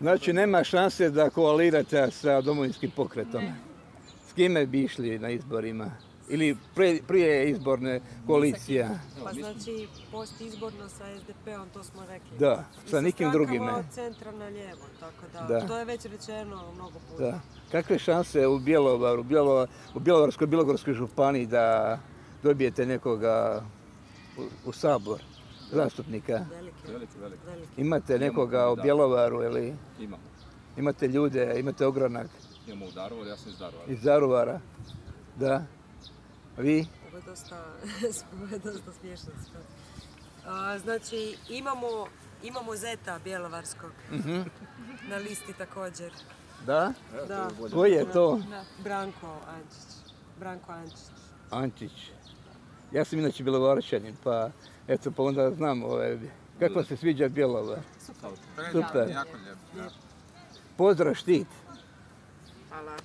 Znači, nema šanse da koalirate sa Domovinskim pokretom. S kime bi išli na izborima? Ili prije izborne koalicija? Pa znači, post-izborno sa SDP-om, to smo rekli. Da, sa nikim drugim. Strankama od centra na lijevo, tako da, to je već rečeno mnogo puta. Da. Kakve šanse u Bjelovaru, u Bjelovarskoj županiji da dobijete nekoga u Sabor, zastupnika? Veliki. Imate nekoga u Bjelovaru ili? Imamo. Imate ljude, imate ogranak? Imamo u Daruvaru, ja sam iz Daruvara. Iz Daruvara, da. Vi? Ovo je dosta smiješno. Znači, imamo Zeta Bjelovarskog na listi također. Da? Da. Koji je to? Branko Ančić. Ančić. Ja sam inače Bjelovarčanin, pa eto, pa onda znam kako se sviđa Bjelovar. Super. Jako lijepo. Pozdrav Štit. Hvala.